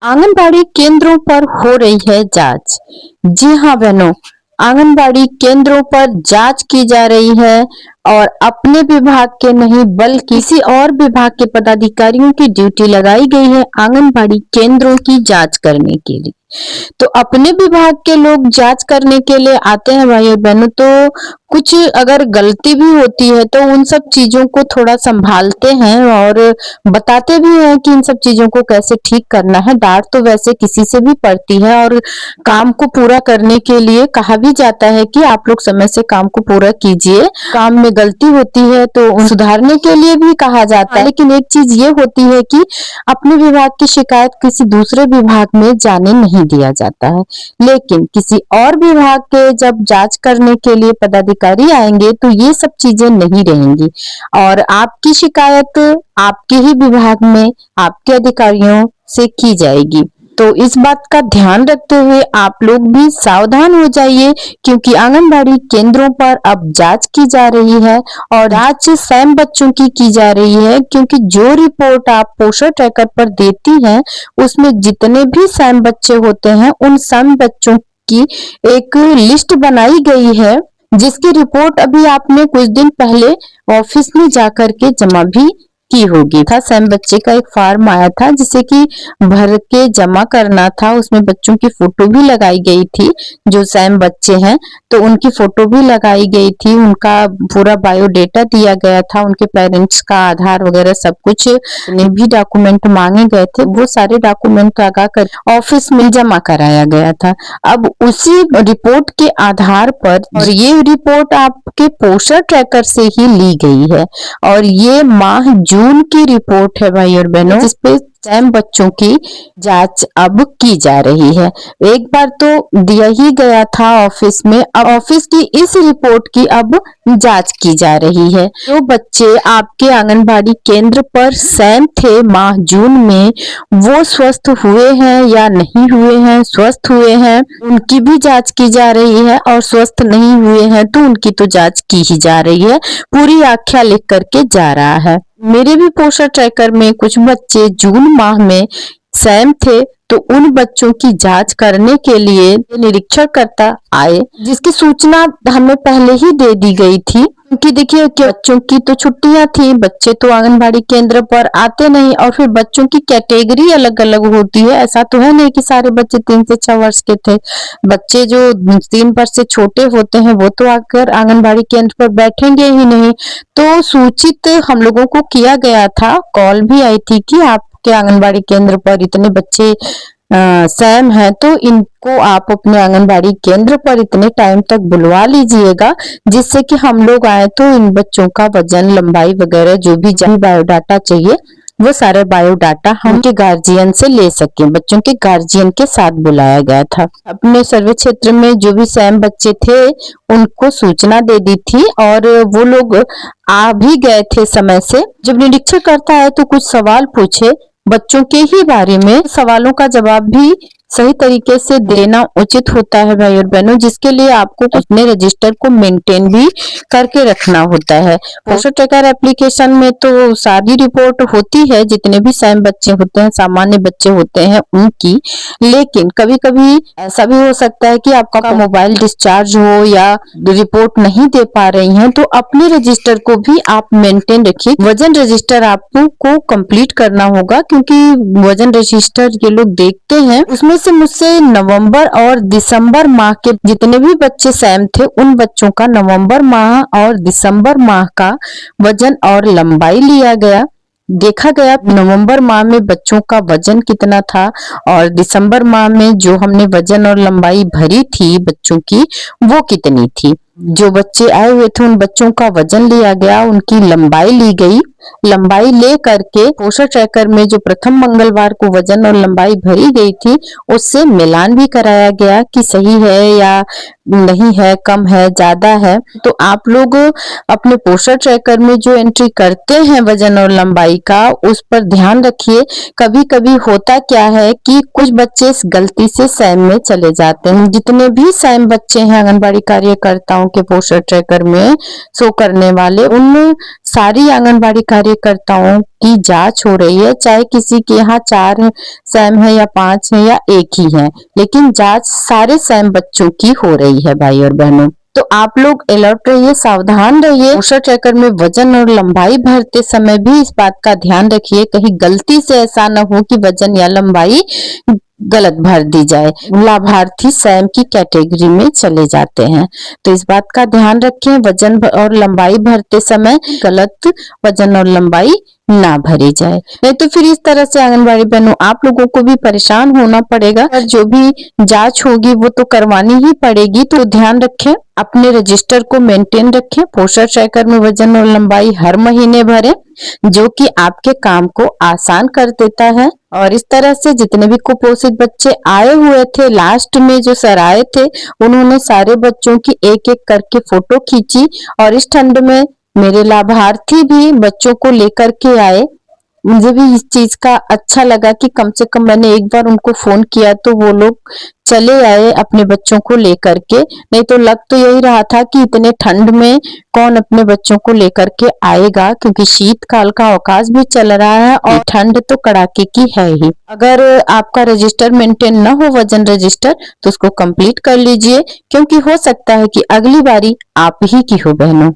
आंगनबाड़ी केंद्रों पर हो रही है जांच। जी हाँ बहनों, आंगनबाड़ी केंद्रों पर जांच की जा रही है और अपने विभाग के नहीं बल्कि किसी और विभाग के पदाधिकारियों की ड्यूटी लगाई गई है आंगनबाड़ी केंद्रों की जांच करने के लिए। तो अपने विभाग के लोग जांच करने के लिए आते हैं भाई और बहनों, तो कुछ अगर गलती भी होती है तो उन सब चीजों को थोड़ा संभालते हैं और बताते भी हैं कि इन सब चीजों को कैसे ठीक करना है। डांट तो वैसे किसी से भी पड़ती है और काम को पूरा करने के लिए कहा भी जाता है कि आप लोग समय से काम को पूरा कीजिए। काम में गलती होती है तो सुधारने के लिए भी कहा जाता है, लेकिन एक चीज ये होती है कि अपने विभाग की शिकायत किसी दूसरे विभाग में जाने नहीं दिया जाता है। लेकिन किसी और विभाग के जब जांच करने के लिए पदाधिकारी आएंगे तो ये सब चीजें नहीं रहेंगी और आपकी शिकायत आपके ही विभाग में आपके अधिकारियों से की जाएगी। तो इस बात का ध्यान रखते हुए आप लोग भी सावधान हो जाइए, क्योंकि आंगनबाड़ी केंद्रों पर अब जांच की जा रही है और जांच सैम बच्चों की जा रही है, क्योंकि जो रिपोर्ट आप पोषण ट्रैकर पर देती हैं उसमें जितने भी सैम बच्चे होते हैं उन सैम बच्चों की एक लिस्ट बनाई गई है, जिसकी रिपोर्ट अभी आपने कुछ दिन पहले ऑफिस में जाकर के जमा भी की होगी। था सैम बच्चे का एक फॉर्म आया था जिसे कि भर के जमा करना था। उसमें बच्चों की फोटो भी लगाई गई थी, जो सैम बच्चे हैं तो उनकी फोटो भी लगाई गई थी, उनका पूरा बायोडेटा दिया गया था, उनके पेरेंट्स का आधार वगैरह सब कुछ भी डॉक्यूमेंट मांगे गए थे, वो सारे डॉक्यूमेंट लगा कर ऑफिस में जमा कराया गया था। अब उसी रिपोर्ट के आधार पर, और ये रिपोर्ट आपके पोषण ट्रैकर से ही ली गई है और ये माह जून की रिपोर्ट है भाई और बहनों, जिसपे सैम बच्चों की जांच अब की जा रही है। एक बार तो दिया ही गया था ऑफिस में, अब ऑफिस की इस रिपोर्ट की अब जांच की जा रही है। जो बच्चे आपके आंगनबाड़ी केंद्र पर सैम थे माह जून में, वो स्वस्थ हुए हैं या नहीं हुए हैं, स्वस्थ हुए हैं उनकी भी जांच की जा रही है और स्वस्थ नहीं हुए हैं तो उनकी तो जांच की ही जा रही है। पूरी आख्या लिख करके जा रहा है। मेरे भी पोषण ट्रैकर में कुछ बच्चे जून माह में सैम थे, तो उन बच्चों की जांच करने के लिए निरीक्षणकर्ता आए, जिसकी सूचना हमें पहले ही दे दी गई थी, क्योंकि देखिए कि बच्चों की तो छुट्टियां थी, बच्चे तो आंगनबाड़ी केंद्र पर आते नहीं और फिर बच्चों की कैटेगरी अलग अलग होती है। ऐसा तो है नहीं कि सारे बच्चे 3 से 6 वर्ष के थे। बच्चे जो 3 वर्ष से छोटे होते हैं वो तो आकर आंगनबाड़ी केंद्र पर बैठेंगे ही नहीं। तो सूचित हम लोगों को किया गया था, कॉल भी आई थी कि आपके आंगनबाड़ी केंद्र पर इतने बच्चे सैम है, तो इनको आप अपने आंगनबाड़ी केंद्र पर इतने टाइम तक बुलवा लीजिएगा, जिससे कि हम लोग आए तो इन बच्चों का वजन, लंबाई वगैरह जो भी बायोडाटा चाहिए वो सारे बायोडाटा हम उनके गार्जियन से ले सके। बच्चों के गार्जियन के साथ बुलाया गया था। अपने सर्वे क्षेत्र में जो भी सैम बच्चे थे उनको सूचना दे दी थी और वो लोग आ भी गए थे समय से। जब निरीक्षण करता है तो कुछ सवाल पूछे बच्चों के ही बारे में, सवालों का जवाब भी सही तरीके से देना उचित होता है भाई और बहनों, जिसके लिए आपको अपने रजिस्टर को मेंटेन भी करके रखना होता है। पोषण ट्रैकर एप्लीकेशन में तो सारी रिपोर्ट होती है, जितने भी सैम बच्चे होते हैं, सामान्य बच्चे होते हैं उनकी, लेकिन कभी कभी ऐसा भी हो सकता है कि आपका मोबाइल डिस्चार्ज हो या रिपोर्ट नहीं दे पा रही हैं, तो अपने रजिस्टर को भी आप मेंटेन रखिए। वजन रजिस्टर आपको कंप्लीट करना होगा, क्योंकि वजन रजिस्टर ये लोग देखते हैं, उसमें से मुझसे नवंबर और दिसंबर माह के जितने भी बच्चे सैम थे उन बच्चों का नवंबर माह और दिसंबर माह का वजन और लंबाई लिया गया। देखा गया नवंबर माह में बच्चों का वजन कितना था और दिसंबर माह में जो हमने वजन और लंबाई भरी थी बच्चों की वो कितनी थी। जो बच्चे आए हुए थे उन बच्चों का वजन लिया गया, उनकी लंबाई ली गई। लंबाई ले करके पोषण ट्रैकर में जो प्रथम मंगलवार को वजन और लंबाई भरी गई थी उससे मिलान भी कराया गया कि सही है या नहीं है, कम है, ज्यादा है। तो आप लोग अपने पोषण ट्रैकर में जो एंट्री करते हैं वजन और लंबाई का, उस पर ध्यान रखिए। कभी कभी होता क्या है कि कुछ बच्चे इस गलती से सैम में चले जाते हैं। जितने भी सैम बच्चे हैं आंगनबाड़ी कार्यकर्ताओं के पोषण ट्रैकर में शो करने वाले, उन सारी आंगनबाड़ी कार्यकर्ताओं की जांच हो रही है, चाहे किसी के यहाँ 4 सैम है या 5 है या एक ही है, लेकिन जांच सारे सैम बच्चों की हो रही है भाई और बहनों। तो आप लोग अलर्ट रहिए, सावधान रहिए। पोषण ट्रैकर में वजन और लंबाई भरते समय भी इस बात का ध्यान रखिए, कहीं गलती से ऐसा न हो कि वजन या लंबाई गलत भर दी जाए, लाभार्थी सैम की कैटेगरी में चले जाते हैं। तो इस बात का ध्यान रखें, वजन और लंबाई भरते समय गलत वजन और लंबाई ना भरी जाए, नहीं तो फिर इस तरह से आंगनबाड़ी बहनों आप लोगों को भी परेशान होना पड़ेगा। और जो भी जांच होगी वो तो करवानी ही पड़ेगी। तो ध्यान रखें, अपने रजिस्टर को मेंटेन रखें, पोषण ट्रैकर में वजन और लंबाई हर महीने भरें, जो कि आपके काम को आसान कर देता है। और इस तरह से जितने भी कुपोषित बच्चे आए हुए थे, लास्ट में जो सर आए थे, उन्होंने सारे बच्चों की एक एक करके फोटो खींची। और इस ठंड में मेरे लाभार्थी भी बच्चों को लेकर के आए। मुझे भी इस चीज का अच्छा लगा कि कम से कम मैंने एक बार उनको फोन किया तो वो लोग चले आए अपने बच्चों को लेकर के। नहीं तो लग तो यही रहा था कि इतने ठंड में कौन अपने बच्चों को लेकर के आएगा, क्योंकि शीतकाल का अवकाश भी चल रहा है और ठंड तो कड़ाके की है ही। अगर आपका रजिस्टर मेंटेन न हो, वजन रजिस्टर, तो उसको कंप्लीट कर लीजिए, क्योंकि हो सकता है कि अगली बारी आप ही की हो बहनों।